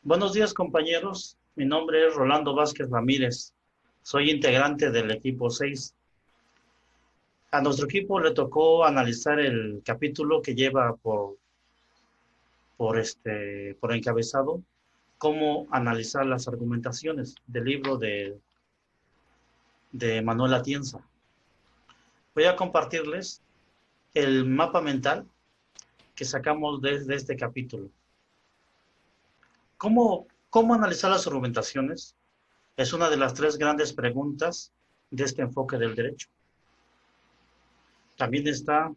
Buenos días, compañeros. Mi nombre es Rolando Vázquez Ramírez. Soy integrante del equipo 6. A nuestro equipo le tocó analizar el capítulo que lleva por encabezado cómo analizar las argumentaciones del libro de Manuel Atienza. Voy a compartirles el mapa mental que sacamos desde este capítulo. ¿Cómo analizar las argumentaciones? Es una de las tres grandes preguntas de este enfoque del derecho. También está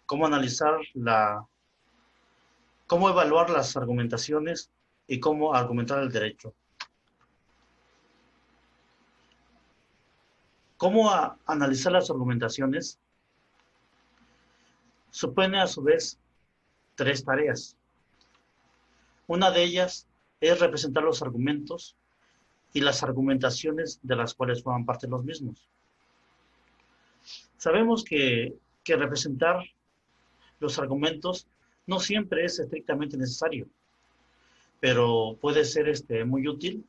cómo analizar cómo evaluar las argumentaciones y cómo argumentar el derecho. Cómo analizar las argumentaciones supone a su vez tres tareas. Una de ellas es representar los argumentos y las argumentaciones de las cuales forman parte los mismos. Sabemos que representar los argumentos no siempre es estrictamente necesario, pero puede ser muy útil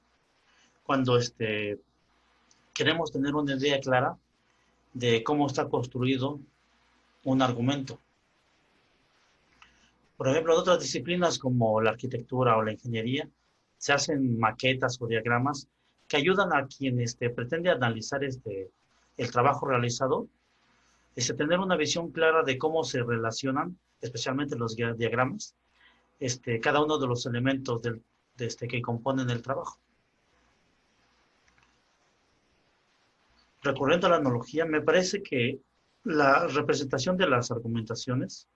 cuando queremos tener una idea clara de cómo está construido un argumento. Por ejemplo, en otras disciplinas como la arquitectura o la ingeniería, se hacen maquetas o diagramas que ayudan a quien pretende analizar el trabajo realizado, tener una visión clara de cómo se relacionan, especialmente los diagramas, cada uno de los elementos que componen el trabajo. Recurriendo a la analogía, me parece que la representación de las argumentaciones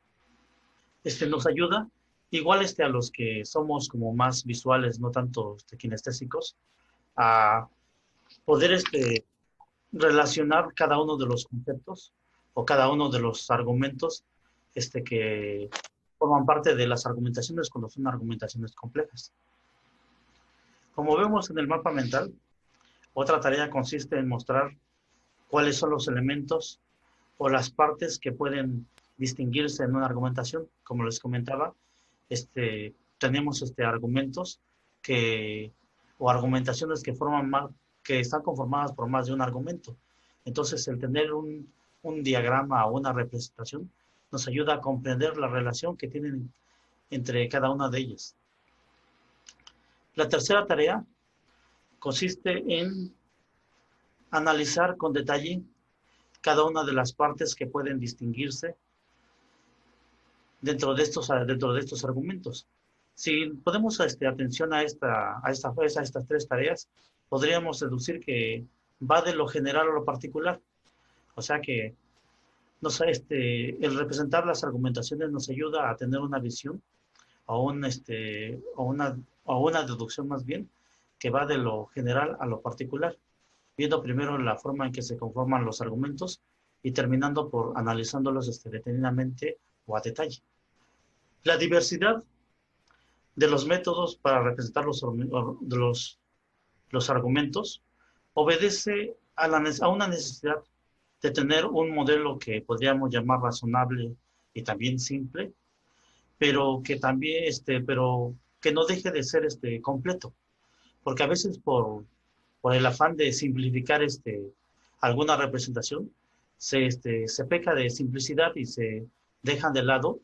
nos ayuda, igual a los que somos como más visuales, no tanto kinestésicos, a poder relacionar cada uno de los conceptos o cada uno de los argumentos que forman parte de las argumentaciones cuando son argumentaciones complejas. Como vemos en el mapa mental, otra tarea consiste en mostrar cuáles son los elementos o las partes que pueden distinguirse en una argumentación. Como les comentaba, tenemos argumentos o argumentaciones que están conformadas por más de un argumento. Entonces, el tener un diagrama o una representación nos ayuda a comprender la relación que tienen entre cada una de ellas. La tercera tarea consiste en analizar con detalle cada una de las partes que pueden distinguirse dentro de estos argumentos. Si ponemos atención a estas tres tareas, podríamos deducir que va de lo general a lo particular. O sea que el representar las argumentaciones nos ayuda a tener una visión o una deducción más bien que va de lo general a lo particular, viendo primero la forma en que se conforman los argumentos y terminando por analizándolos detenidamente o a detalle. La diversidad de los métodos para representar los argumentos obedece a una necesidad de tener un modelo que podríamos llamar razonable y también simple, pero que también, pero que no deje de ser completo, porque a veces por el afán de simplificar alguna representación, se peca de simplicidad y se dejan de lado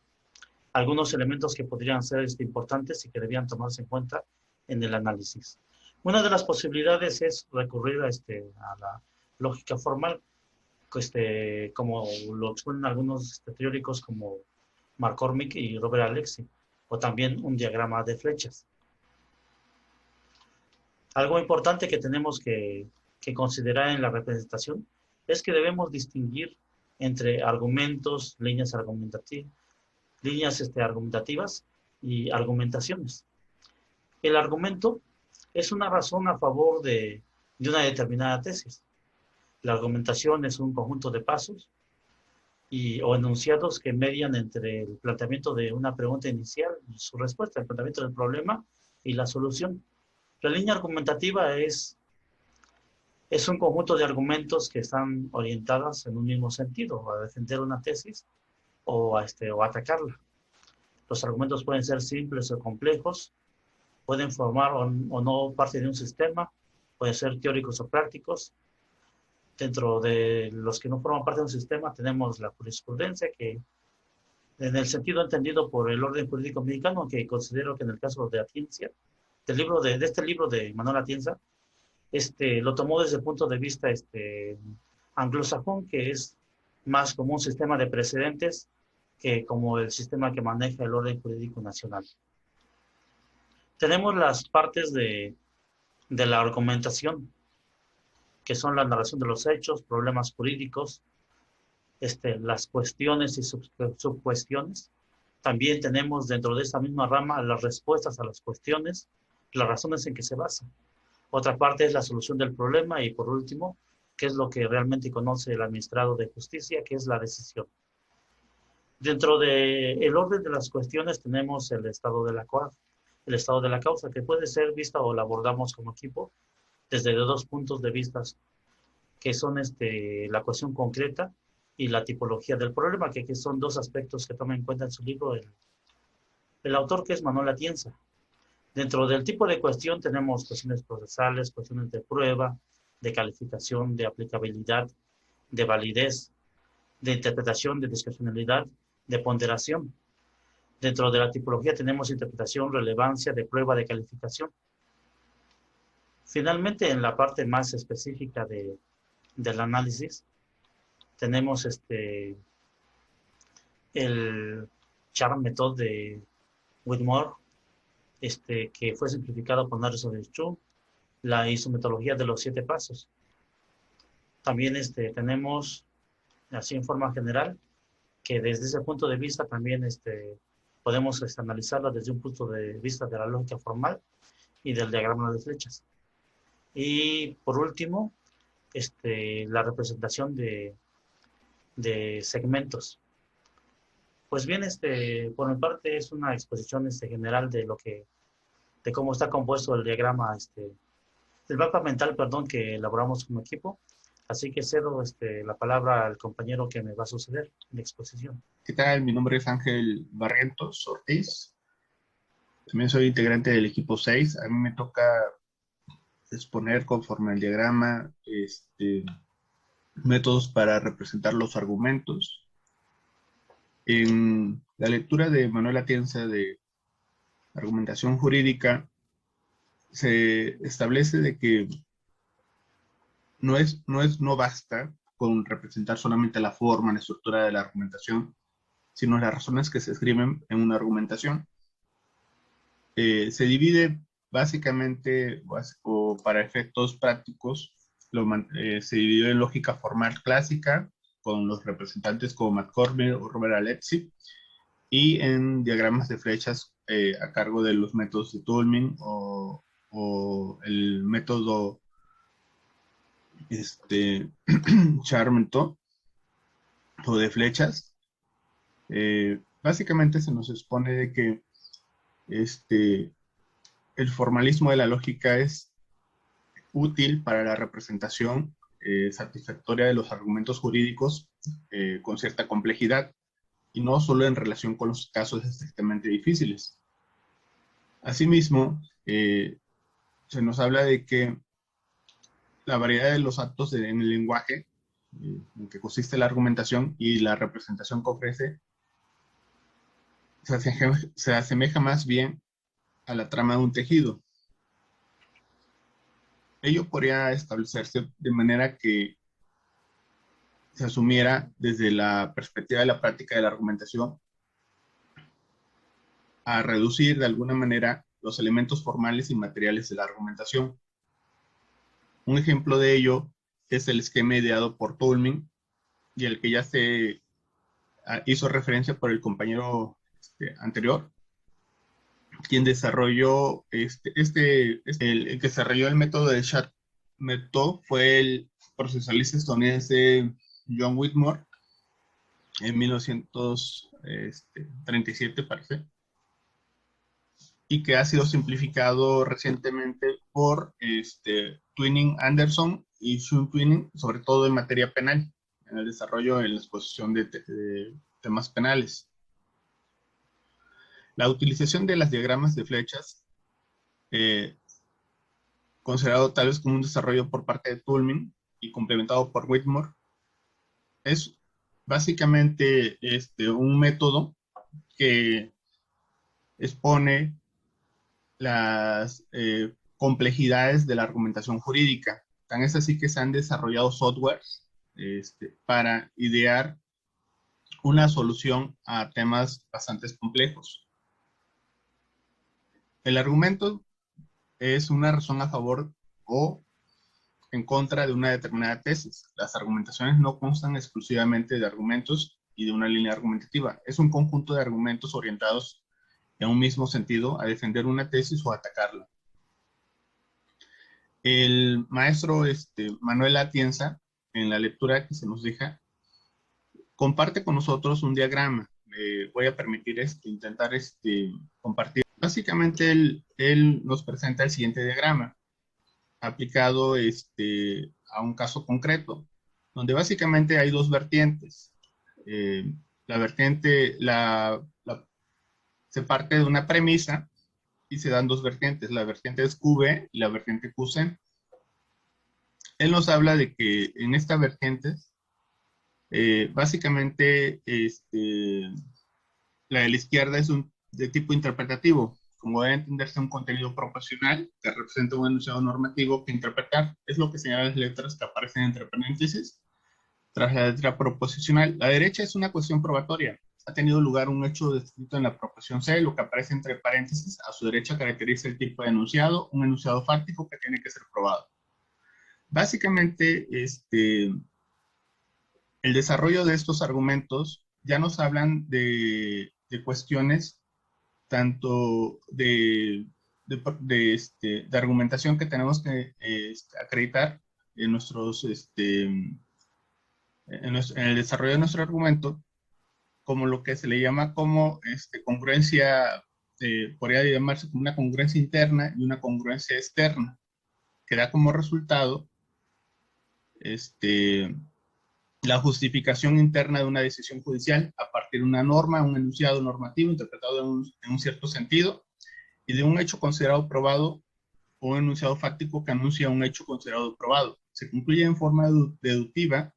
algunos elementos que podrían ser importantes y que debían tomarse en cuenta en el análisis. Una de las posibilidades es recurrir a la lógica formal, como lo exponen algunos teóricos como McCormick y Robert Alexy, o también un diagrama de flechas. Algo importante que tenemos que considerar en la representación es que debemos distinguir entre argumentos, líneas argumentativas y argumentaciones. El argumento es una razón a favor de una determinada tesis. La argumentación es un conjunto de pasos o enunciados que median entre el planteamiento de una pregunta inicial y su respuesta, el planteamiento del problema y la solución. La línea argumentativa es un conjunto de argumentos que están orientadas en un mismo sentido, a defender una tesis o atacarla. Los argumentos pueden ser simples o complejos, pueden formar o no parte de un sistema, pueden ser teóricos o prácticos. Dentro de los que no forman parte de un sistema tenemos la jurisprudencia, que en el sentido entendido por el orden jurídico mexicano, que considero que en el caso de Atienza, de este libro de Manuel Atienza, lo tomó desde el punto de vista anglosajón, que es más como un sistema de precedentes que como el sistema que maneja el orden jurídico nacional. Tenemos las partes de la argumentación, que son la narración de los hechos, problemas jurídicos, las cuestiones y subcuestiones. También tenemos dentro de esta misma rama las respuestas a las cuestiones, las razones en que se basa. Otra parte es la solución del problema y por último, qué es lo que realmente conoce el administrado de justicia, que es la decisión. Dentro del orden de las cuestiones tenemos el estado de el estado de la causa, que puede ser vista o la abordamos como equipo desde dos puntos de vista, que son la cuestión concreta y la tipología del problema, que son dos aspectos que toma en cuenta en su libro el autor, que es Manuel Atienza. Dentro del tipo de cuestión tenemos cuestiones procesales, cuestiones de prueba, de calificación, de aplicabilidad, de validez, de interpretación, de discrecionalidad, de ponderación. Dentro de la tipología tenemos interpretación, relevancia, de prueba, de calificación. Finalmente, en la parte más específica del análisis, tenemos el Charm Method de Whitmore, que fue simplificado por Nelson Chu, la isometodología de los 7 pasos. También tenemos, así en forma general, que desde ese punto de vista también podemos analizarla desde un punto de vista de la lógica formal y del diagrama de flechas. Y por último, la representación de segmentos. Pues bien, por mi parte es una exposición general de cómo está compuesto el diagrama, el mapa mental, perdón, que elaboramos como equipo. Así que cedo la palabra al compañero que me va a suceder en la exposición. ¿Qué tal? Mi nombre es Ángel Barrientos Ortiz. También soy integrante del equipo 6. A mí me toca exponer conforme al diagrama métodos para representar los argumentos. En la lectura de Manuel Atienza de argumentación jurídica se establece de que no basta con representar solamente la forma, la estructura de la argumentación, sino las razones que se escriben en una argumentación. Se divide básicamente, o para efectos prácticos, se dividió en lógica formal clásica, con los representantes como Matt Cormier o Robert Alexi, y en diagramas de flechas a cargo de los métodos de Toulmin o el método Charmento o de flechas. Básicamente se nos expone de que el formalismo de la lógica es útil para la representación satisfactoria de los argumentos jurídicos con cierta complejidad y no solo en relación con los casos estrictamente difíciles. Asimismo, se nos habla de que la variedad de los actos en el lenguaje en que consiste la argumentación y la representación que ofrece se asemeja más bien a la trama de un tejido. Ello podría establecerse de manera que se asumiera desde la perspectiva de la práctica de la argumentación a reducir de alguna manera los elementos formales y materiales de la argumentación. Un ejemplo de ello es el esquema ideado por Toulmin y el que ya se hizo referencia por el compañero anterior, quien desarrolló el que desarrolló el método de Charm-Méthode fue el procesalista estadounidense John Whitmore en 1937, parece, y que ha sido simplificado recientemente por Twining Anderson y Sean Twining, sobre todo en materia penal, en el desarrollo en la exposición de temas penales. La utilización de las diagramas de flechas eh, considerado tal vez como un desarrollo por parte de Toulmin y complementado por Whitmore, es básicamente un método que expone las complejidades de la argumentación jurídica. Tan es así que se han desarrollado softwares para idear una solución a temas bastante complejos. El argumento es una razón a favor o en contra de una determinada tesis. Las argumentaciones no constan exclusivamente de argumentos y de una línea argumentativa. Es un conjunto de argumentos orientados en un mismo sentido a defender una tesis o atacarla. El maestro Manuel Atienza, en la lectura que se nos deja, comparte con nosotros un diagrama. Voy a permitir intentar compartir. Básicamente él nos presenta el siguiente diagrama aplicado a un caso concreto, donde básicamente hay dos vertientes. La vertiente se parte de una premisa y se dan dos vertientes. La vertiente es QB y la vertiente QC. Él nos habla de que en esta vertiente, básicamente, la de la izquierda es de tipo interpretativo, como debe entenderse un contenido proporcional que representa un enunciado normativo que interpretar es lo que señalan las letras que aparecen entre paréntesis tras la letra proposicional. La derecha es una cuestión probatoria. Ha tenido lugar un hecho descrito en la proposición C, lo que aparece entre paréntesis a su derecha caracteriza el tipo de enunciado, un enunciado fáctico que tiene que ser probado. Básicamente, el desarrollo de estos argumentos ya nos hablan de cuestiones tanto de argumentación que tenemos que acreditar en en el desarrollo de nuestro argumento, como lo que se le llama como congruencia, podría llamarse como una congruencia interna y una congruencia externa, que da como resultado la justificación interna de una decisión judicial a partir de una norma, un enunciado normativo interpretado en un cierto sentido, y de un hecho considerado probado o un enunciado fáctico que anuncia un hecho considerado probado. Se concluye en forma deductiva,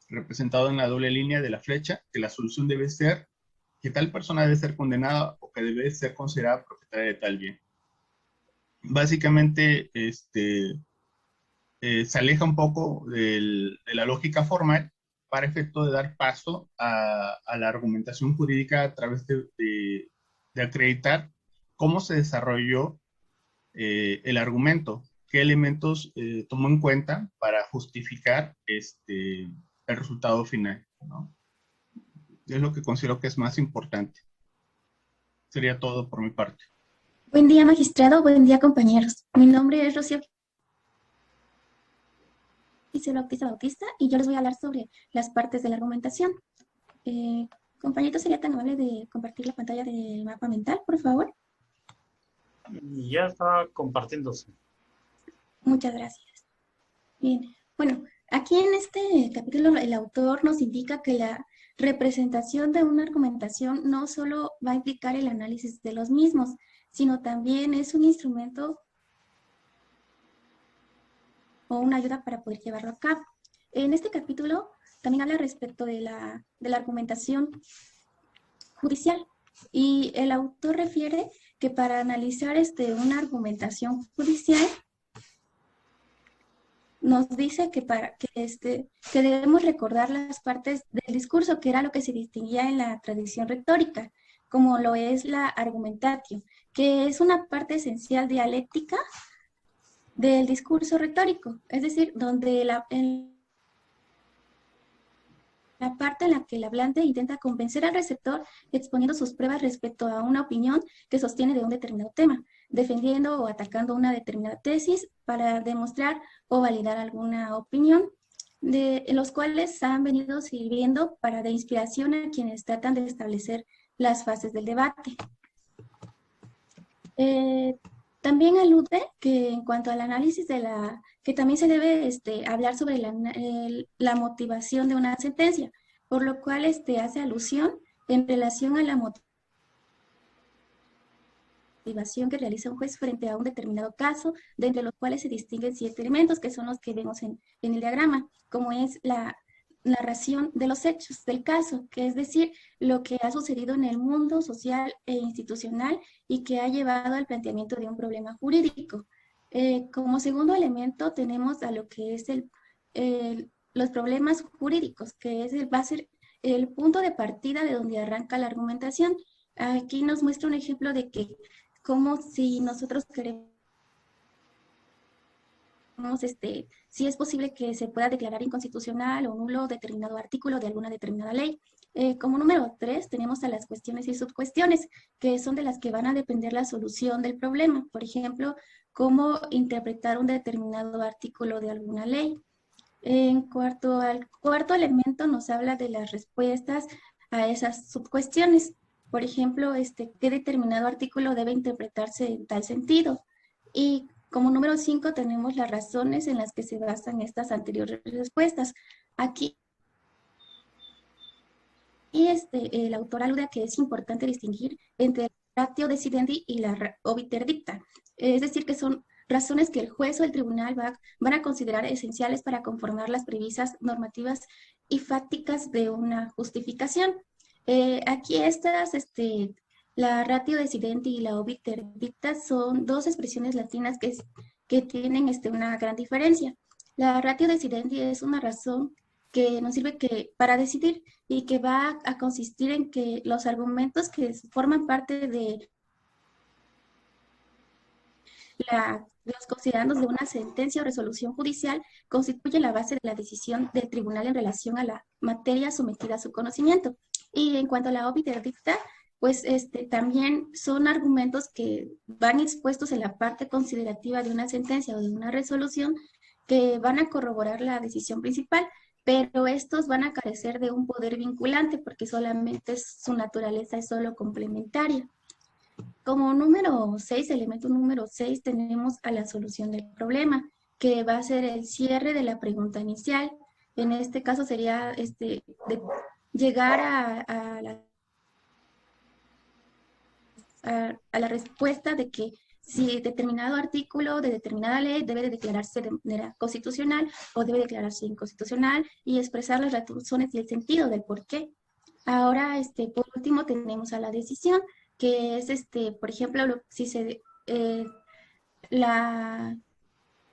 representado en la doble línea de la flecha, que la solución debe ser que tal persona debe ser condenada o que debe ser considerada propietaria de tal bien. Básicamente, se aleja un poco de la lógica formal para efecto de dar paso a la argumentación jurídica a través de acreditar cómo se desarrolló el argumento, qué elementos tomó en cuenta para justificar el resultado final, ¿no? Es lo que considero que es más importante. Sería todo por mi parte. Buen día, magistrado. Buen día, compañeros. Mi nombre es Rocío Gisela Bautista y yo les voy a hablar sobre las partes de la argumentación. Compañerito, ¿sería tan amable de compartir la pantalla del mapa mental, por favor? Ya está compartiéndose. Muchas gracias. Bien, bueno, aquí en este capítulo el autor nos indica que la representación de una argumentación no solo va a implicar el análisis de los mismos, sino también es un instrumento o una ayuda para poder llevarlo a cabo. En este capítulo también habla respecto de la argumentación judicial y el autor refiere que para analizar una argumentación judicial nos dice que debemos recordar las partes del discurso, que era lo que se distinguía en la tradición retórica, como lo es la argumentatio, que es una parte esencial dialéctica del discurso retórico, es decir, donde la parte en la que el hablante intenta convencer al receptor exponiendo sus pruebas respecto a una opinión que sostiene de un determinado tema, defendiendo o atacando una determinada tesis para demostrar o validar alguna opinión, en los cuales han venido sirviendo para de inspiración a quienes tratan de establecer las fases del debate. También alude que en cuanto al análisis que también se debe hablar sobre la motivación de una sentencia, por lo cual hace alusión en relación a la motivación investigación que realiza un juez frente a un determinado caso, de entre los cuales se distinguen 7 elementos, que son los que vemos en el diagrama, como es la narración de los hechos del caso, que es decir, lo que ha sucedido en el mundo social e institucional y que ha llevado al planteamiento de un problema jurídico. Como segundo elemento tenemos a lo que es los problemas jurídicos, que va a ser el punto de partida de donde arranca la argumentación. Aquí nos muestra un ejemplo de que como si nosotros queremos si es posible que se pueda declarar inconstitucional o nulo determinado artículo de alguna determinada ley. Como número 3 tenemos a las cuestiones y subcuestiones, que son de las que van a depender la solución del problema. Por ejemplo, cómo interpretar un determinado artículo de alguna ley. Al cuarto elemento nos habla de las respuestas a esas subcuestiones. Por ejemplo, qué determinado artículo debe interpretarse en tal sentido. Y como número 5 tenemos las razones en las que se basan estas anteriores respuestas. Aquí el autor alude a que es importante distinguir entre el ratio decidendi y la obiter dicta. Es decir, que son razones que el juez o el tribunal van a considerar esenciales para conformar las premisas normativas y fácticas de una justificación. Aquí la ratio decidendi y la obiter dicta son dos expresiones latinas que tienen una gran diferencia. La ratio decidendi es una razón que nos sirve para decidir y que va a consistir en que los argumentos que forman parte de los considerandos de una sentencia o resolución judicial constituyen la base de la decisión del tribunal en relación a la materia sometida a su conocimiento. Y en cuanto a la obiter dicta, pues también son argumentos que van expuestos en la parte considerativa de una sentencia o de una resolución que van a corroborar la decisión principal, pero estos van a carecer de un poder vinculante porque solamente su naturaleza es solo complementaria. Como número 6, elemento número 6, tenemos a la solución del problema, que va a ser el cierre de la pregunta inicial. En este caso sería de llegar a la respuesta de que si determinado artículo de determinada ley debe de declararse de manera constitucional o debe declararse inconstitucional y expresar las razones y el sentido del por qué. Ahora, por último, tenemos a la decisión, que es, por ejemplo, si en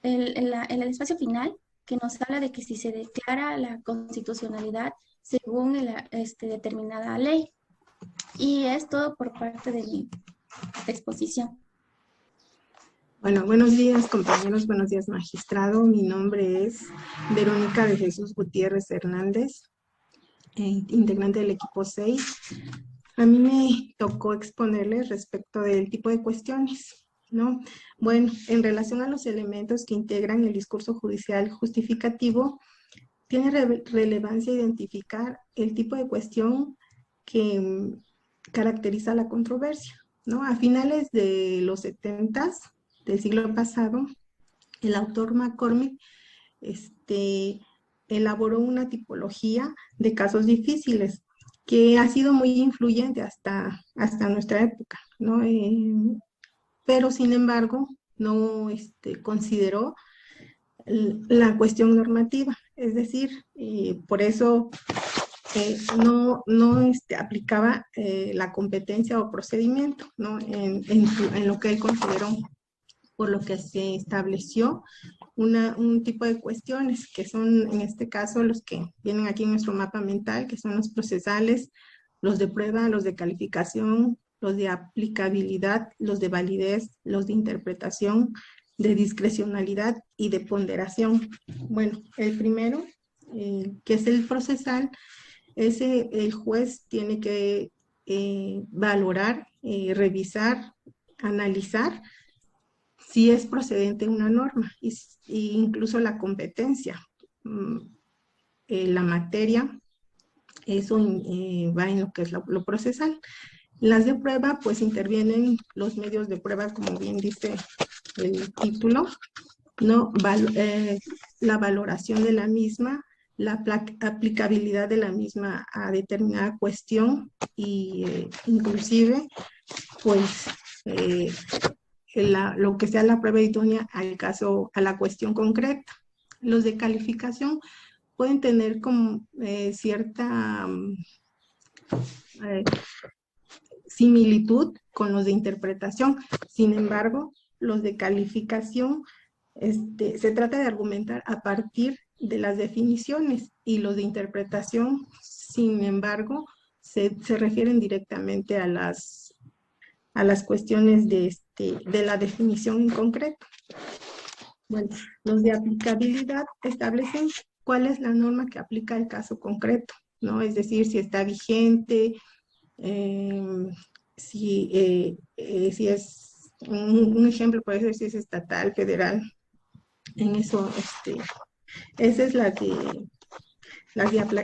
el espacio final, que nos habla de que si se declara la constitucionalidad según determinada ley. Y es todo por parte de mi exposición. Bueno, buenos días compañeros, buenos días magistrado. Mi nombre es Verónica de Jesús Gutiérrez Hernández, integrante del equipo 6. A mí me tocó exponerles respecto del tipo de cuestiones, ¿no? Bueno, en relación a los elementos que integran el discurso judicial justificativo, tiene relevancia identificar el tipo de cuestión que caracteriza la controversia, ¿no? A finales de los 70s del siglo pasado, el autor McCormick elaboró una tipología de casos difíciles que ha sido muy influyente hasta nuestra época, ¿no? Pero sin embargo no consideró la cuestión normativa, es decir, por eso no aplicaba la competencia o procedimiento, ¿no? en lo que él consideró, por lo que se estableció un tipo de cuestiones que son en este caso los que vienen aquí en nuestro mapa mental, que son los procesales, los de prueba, los de calificación, los de aplicabilidad, los de validez, los de interpretación, de discrecionalidad y de ponderación. Bueno, el primero, que es el procesal, el juez tiene que valorar, revisar, analizar si es procedente una norma, y incluso la competencia, la materia, eso va en lo que es lo procesal. Las de prueba, pues intervienen los medios de prueba, como bien dice el título, ¿no? La valoración de la misma, la aplicabilidad de la misma a determinada cuestión y inclusive, pues, lo que sea la prueba idónea al caso, a la cuestión concreta. Los de calificación pueden tener como cierta similitud con los de interpretación. Sin embargo, los de calificación se trata de argumentar a partir de las definiciones, y los de interpretación, sin embargo, se refieren directamente a las cuestiones de la definición en concreto. Bueno, los de aplicabilidad establecen cuál es la norma que aplica el caso concreto, ¿no? Es decir, si está vigente, si es un ejemplo, puede ser si es estatal, federal. En eso, esa es la de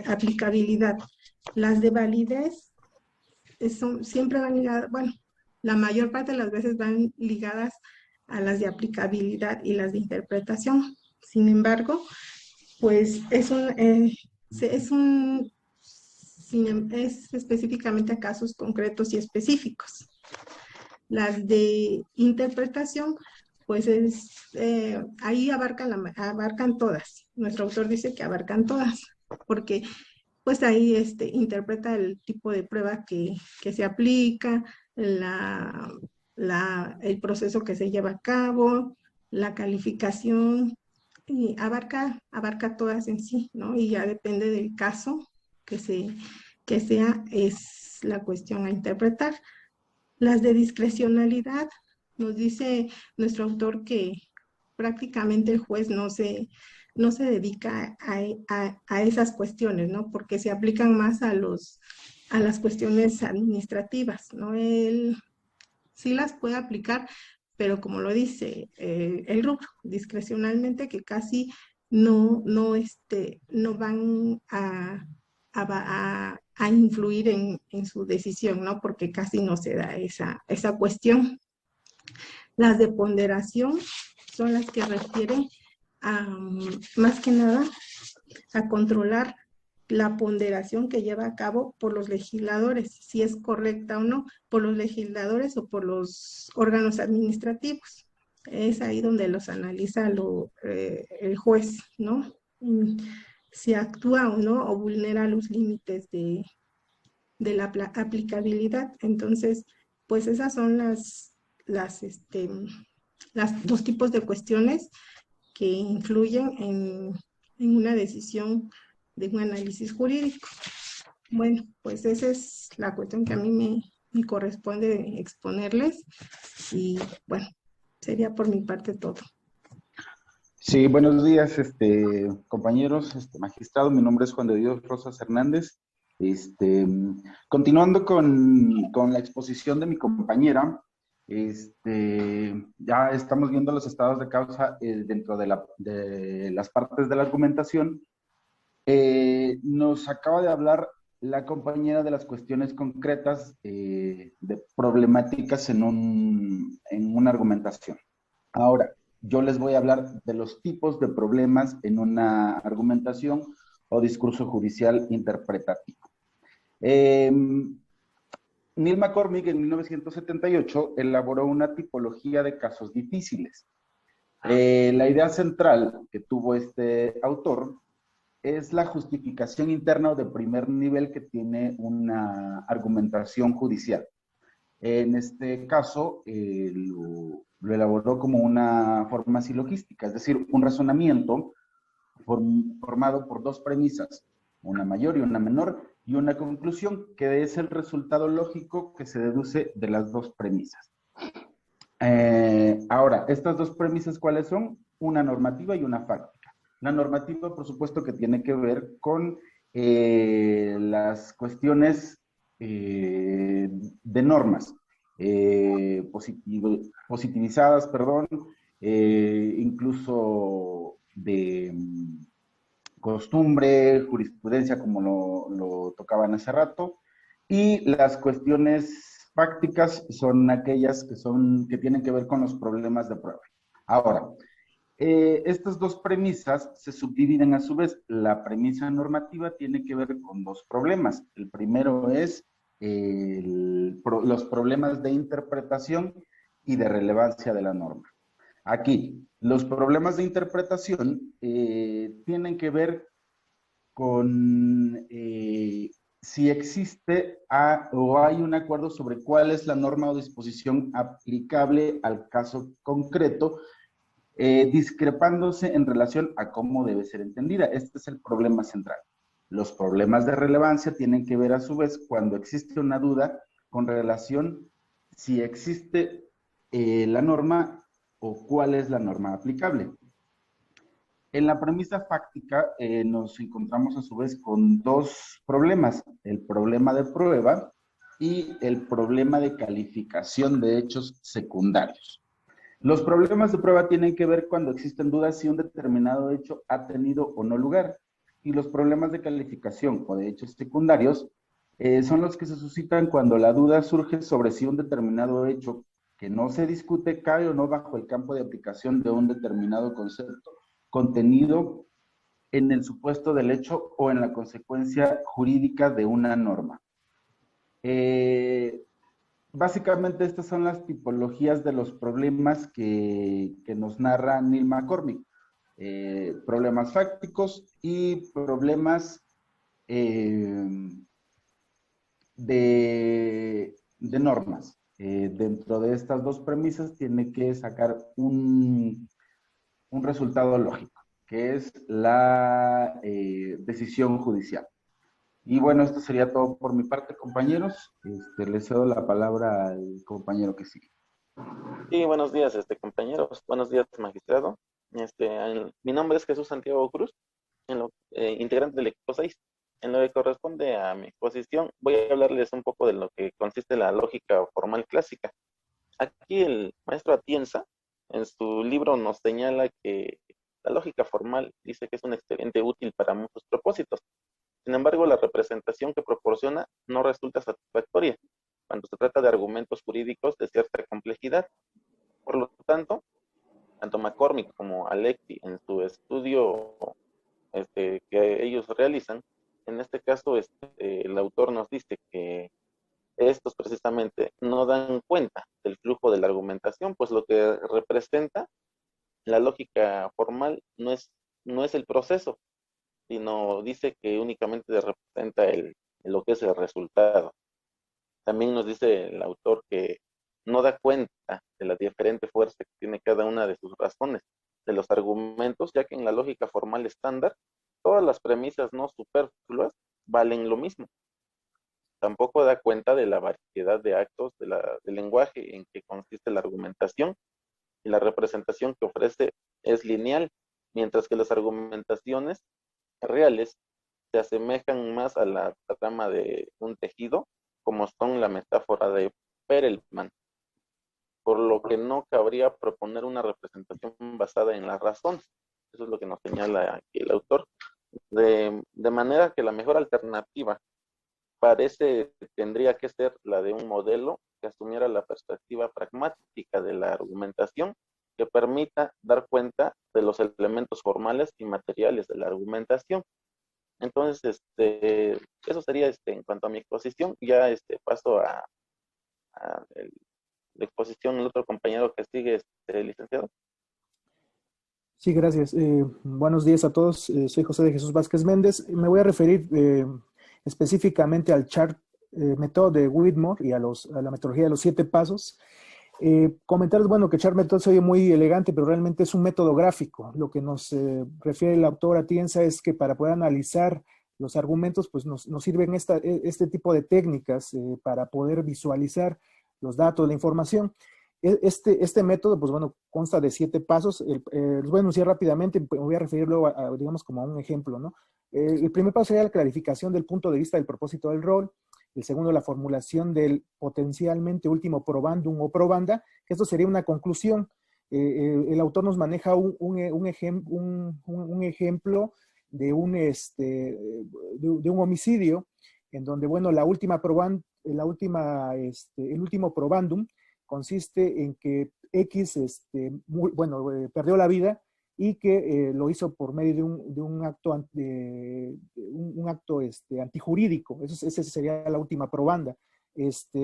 aplicabilidad. Las de validez siempre van ligadas, bueno, la mayor parte de las veces van ligadas a las de aplicabilidad y las de interpretación. Sin embargo, pues es específicamente a casos concretos y específicos. Las de interpretación, pues ahí abarcan todas. Nuestro autor dice que abarcan todas, porque pues ahí interpreta el tipo de prueba que se aplica, el proceso que se lleva a cabo, la calificación, y abarca todas en sí, ¿no? Y ya depende del caso que sea, es la cuestión a interpretar. Las de discrecionalidad, nos dice nuestro autor que prácticamente el juez no se dedica a esas cuestiones, ¿no? Porque se aplican más a las cuestiones administrativas, ¿no? Él sí las puede aplicar, pero como lo dice el rubro, discrecionalmente, que casi no van a influir en su decisión, ¿no? Porque casi no se da esa cuestión. Las de ponderación son las que refieren más que nada a controlar la ponderación que lleva a cabo por los legisladores, si es correcta o no, por los legisladores o por los órganos administrativos. Es ahí donde los analiza el juez, ¿no? Si actúa o no, o vulnera los límites de la aplicabilidad. Entonces, pues esas son las dos tipos de cuestiones que influyen en una decisión de un análisis jurídico. Bueno, pues esa es la cuestión que a mí me corresponde exponerles, y bueno, sería por mi parte todo. Sí, buenos días, compañeros, magistrado. Mi nombre es Juan de Dios Rosas Hernández. Continuando con la exposición de mi compañera, ya estamos viendo los estados de causa dentro de las partes de la argumentación. Nos acaba de hablar la compañera de las cuestiones concretas de problemáticas en una argumentación. Ahora, yo les voy a hablar de los tipos de problemas en una argumentación o discurso judicial interpretativo. Neil McCormick en 1978 elaboró una tipología de casos difíciles. La idea central que tuvo este autor es la justificación interna o de primer nivel que tiene una argumentación judicial. En este caso, lo elaboró como una forma silogística, es decir, un razonamiento formado por dos premisas, una mayor y una menor, y una conclusión, que es el resultado lógico que se deduce de las dos premisas. Ahora, estas dos premisas, ¿cuáles son? Una normativa y una fáctica. La normativa, por supuesto, que tiene que ver con las cuestiones de normas positivizadas, incluso de costumbre, jurisprudencia, como lo tocaban hace rato, y las cuestiones fácticas son aquellas que tienen que ver con los problemas de prueba. Ahora, estas dos premisas se subdividen a su vez. La premisa normativa tiene que ver con dos problemas. El primero es los problemas de interpretación, y de relevancia de la norma. Aquí, los problemas de interpretación tienen que ver con si existe o hay un acuerdo sobre cuál es la norma o disposición aplicable al caso concreto, discrepándose en relación a cómo debe ser entendida. Este es el problema central. Los problemas de relevancia tienen que ver a su vez cuando existe una duda con relación si existe la norma o cuál es la norma aplicable. En la premisa fáctica nos encontramos a su vez con dos problemas, el problema de prueba y el problema de calificación de hechos secundarios. Los problemas de prueba tienen que ver cuando existen dudas si un determinado hecho ha tenido o no lugar, y los problemas de calificación o de hechos secundarios son los que se suscitan cuando la duda surge sobre si un determinado hecho que no se discute cae o no bajo el campo de aplicación de un determinado concepto contenido en el supuesto del hecho o en la consecuencia jurídica de una norma. Básicamente estas son las tipologías de los problemas que nos narra Neil McCormick. Problemas fácticos y problemas de normas. Dentro de estas dos premisas tiene que sacar un resultado lógico, que es la decisión judicial. Y bueno, esto sería todo por mi parte, compañeros. Les cedo la palabra al compañero que sigue. Sí, buenos días, compañeros. Buenos días, magistrado. Mi nombre es Jesús Santiago Cruz, integrante del equipo 6. En lo que corresponde a mi exposición, voy a hablarles un poco de lo que consiste la lógica formal clásica. Aquí el maestro Atienza, en su libro, nos señala que la lógica formal dice que es un expediente útil para muchos propósitos. Sin embargo, la representación que proporciona no resulta satisfactoria cuando se trata de argumentos jurídicos de cierta complejidad. Por lo tanto, tanto McCormick como Alecti, en su estudio que ellos realizan, en este caso el autor nos dice que estos precisamente no dan cuenta del flujo de la argumentación, pues lo que representa la lógica formal no es el proceso, sino dice que únicamente representa lo que es el resultado. También nos dice el autor que no da cuenta de la diferente fuerza que tiene cada una de sus razones, de los argumentos, ya que en la lógica formal estándar, todas las premisas no superfluas valen lo mismo. Tampoco da cuenta de la variedad de actos del lenguaje en que consiste la argumentación, y la representación que ofrece es lineal, mientras que las argumentaciones reales se asemejan más a la trama de un tejido, como son la metáfora de Perelman, por lo que no cabría proponer una representación basada en las razones. Eso es lo que nos señala aquí el autor. De manera que la mejor alternativa tendría que ser la de un modelo que asumiera la perspectiva pragmática de la argumentación, que permita dar cuenta de los elementos formales y materiales de la argumentación. Entonces, eso sería en cuanto a mi exposición. Ya paso a la exposición del otro compañero que sigue, licenciado. Sí, gracias. Buenos días a todos. Soy José de Jesús Vázquez Méndez. Me voy a referir específicamente al chart método de Whitmore y a la metodología de los 7 pasos. Comentarles, bueno, que chart método se oye muy elegante, pero realmente es un método gráfico. Lo que nos refiere el autor Atienza es que para poder analizar los argumentos, pues nos sirven este tipo de técnicas para poder visualizar los datos, la información. Este método, pues bueno, consta de 7 pasos. Los voy a anunciar rápidamente, me voy a referir luego digamos, como a un ejemplo, ¿no? El primer paso sería la clarificación del punto de vista del propósito del rol. El segundo, la formulación del potencialmente último probandum o probanda, que esto sería una conclusión. El autor nos maneja un ejemplo de un homicidio, en donde, bueno, el último probandum consiste en que X, perdió la vida y que lo hizo por medio de un acto antijurídico. Esa sería la última probanda.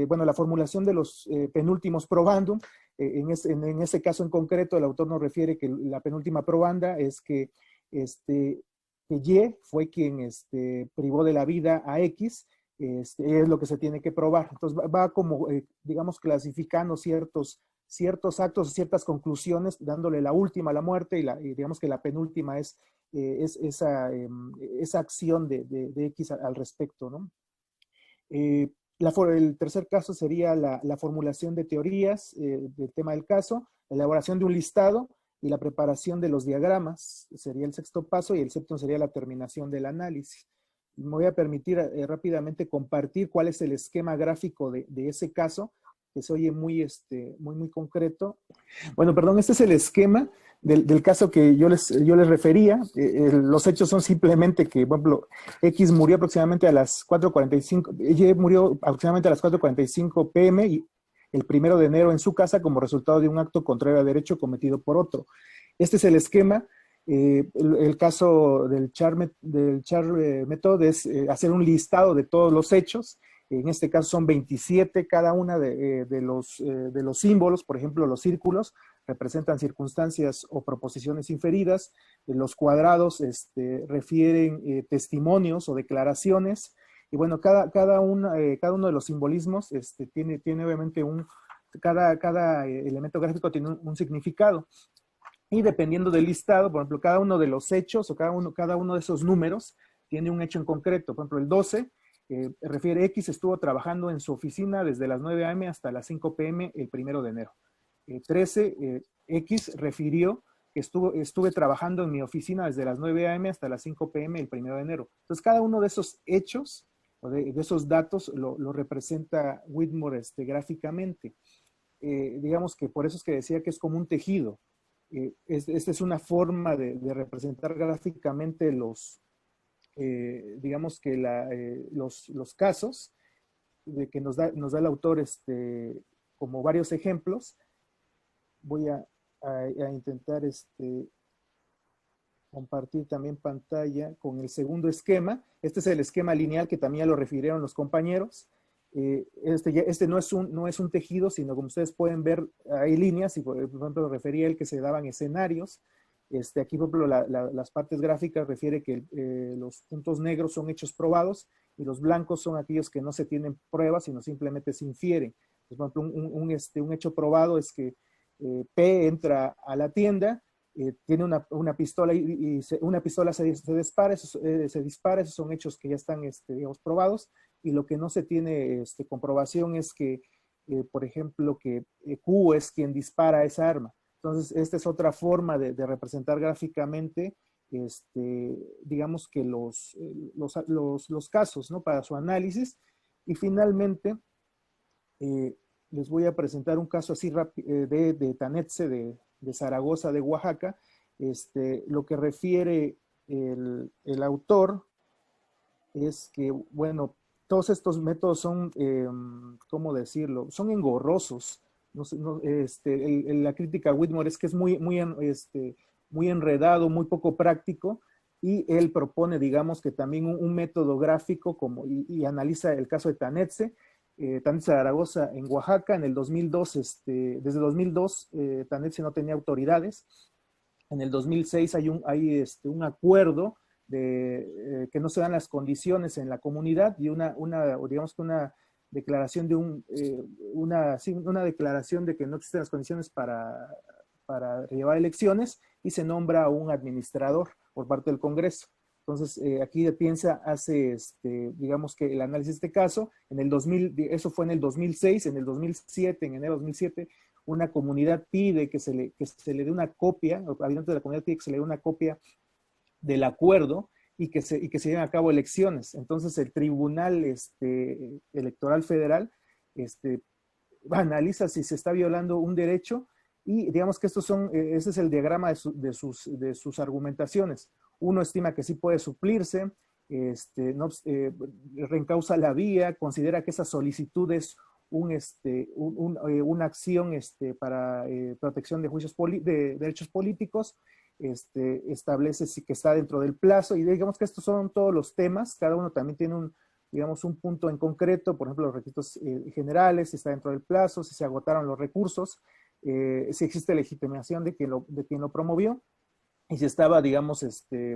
bueno, la formulación de los penúltimos probandum. En ese caso en concreto, el autor nos refiere que la penúltima probanda es que Y fue quien privó de la vida a X, es lo que se tiene que probar. Entonces va como, digamos, clasificando ciertos actos, ciertas conclusiones, dándole la última a la muerte y digamos que la penúltima es esa acción de X al respecto, ¿no? El tercer caso sería la formulación de teorías del tema del caso, la elaboración de un listado y la preparación de los diagramas, sería el sexto paso, y el séptimo sería la terminación del análisis. Me voy a permitir rápidamente compartir cuál es el esquema gráfico de ese caso, que se oye muy concreto. Bueno, perdón, este es el esquema del caso que yo les refería. Los hechos son simplemente que, por ejemplo, X murió aproximadamente a las 4:45, Y murió aproximadamente a las 4:45 p.m. y el 1 de enero en su casa como resultado de un acto contrario a derecho cometido por otro. Este es el esquema. El caso del Char Method es hacer un listado de todos los hechos. En este caso son 27 cada una de los símbolos. Por ejemplo, los círculos representan circunstancias o proposiciones inferidas. Los cuadrados refieren testimonios o declaraciones. Y bueno, cada uno de los simbolismos tiene obviamente cada elemento gráfico tiene un significado. Y dependiendo del listado, por ejemplo, cada uno de los hechos o cada uno de esos números tiene un hecho en concreto. Por ejemplo, el 12 refiere X estuvo trabajando en su oficina desde las 9 a.m. hasta las 5 p.m. el 1 de enero. 13, X refirió que estuve trabajando en mi oficina desde las 9 a.m. hasta las 5 p.m. el 1 de enero. Entonces, cada uno de esos hechos o de esos datos lo representa Whitmore gráficamente. Digamos que por eso es que decía que es como un tejido. Esta es una forma de representar gráficamente digamos que los casos de que nos da el autor como varios ejemplos. Voy a intentar compartir también pantalla con el segundo esquema. Este es el esquema lineal que también ya lo refirieron los compañeros. Este no es un tejido, sino como ustedes pueden ver, hay líneas, y por ejemplo refería el que se daban escenarios. Aquí, por ejemplo, las partes gráficas refiere que los puntos negros son hechos probados y los blancos son aquellos que no se tienen pruebas, sino simplemente se infieren. Por ejemplo, un hecho probado es que P entra a la tienda, tiene una pistola y una pistola se dispara, esos son hechos que ya están, digamos, probados, y lo que no se tiene comprobación es que, por ejemplo, que Q es quien dispara esa arma. Entonces, esta es otra forma de representar gráficamente, digamos que los casos, ¿no? Para su análisis. Y finalmente, les voy a presentar un caso así de Tanetse, de Zaragoza, de Oaxaca. Lo que refiere el autor es que, bueno, todos estos métodos son, ¿cómo decirlo? Son engorrosos. La crítica a Whitmore es que es muy enredado, muy poco práctico, y él propone, digamos, que también un método gráfico y analiza el caso de Tanetse. Tanetse Zaragoza en Oaxaca en el 2002, desde 2002 Tanetse no tenía autoridades. En el 2006 hay un acuerdo de que no se dan las condiciones en la comunidad, y digamos que una declaración una declaración de que no existen las condiciones para llevar elecciones, y se nombra a un administrador por parte del Congreso. Entonces, aquí Piensa hace, digamos que el análisis de este caso. Eso fue en el 2006, en el 2007, en enero de 2007, una comunidad pide que se le dé una copia, los habitantes de la comunidad piden que se le dé una copia del acuerdo y que se lleven a cabo elecciones. Entonces, el Tribunal Electoral Federal analiza si se está violando un derecho, y digamos que ese es el diagrama de sus argumentaciones. Uno estima que sí puede suplirse, reencausa la vía, considera que esa solicitud es una acción para protección de derechos políticos, establece que está dentro del plazo, y digamos que estos son todos los temas. Cada uno también tiene digamos, un punto en concreto, por ejemplo, los requisitos generales, si está dentro del plazo, si se agotaron los recursos, si existe legitimación de quien lo promovió, y si estaba, digamos,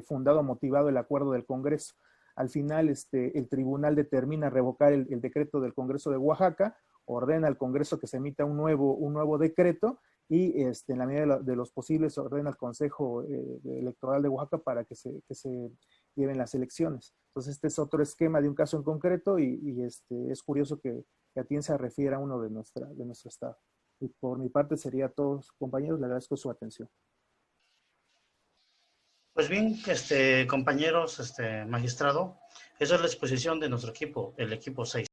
fundado o motivado el acuerdo del Congreso. Al final, el tribunal determina revocar el decreto del Congreso de Oaxaca, ordena al Congreso que se emita un nuevo decreto, y en la medida de los posibles ordena al Consejo Electoral de Oaxaca para que se lleven las elecciones. Entonces, este es otro esquema de un caso en concreto, y es curioso que Atienza refiera a uno de nuestro estado. Y por mi parte sería todo, compañeros, le agradezco su atención. Pues bien, compañeros, magistrado, esa es la exposición de nuestro equipo, el equipo 6.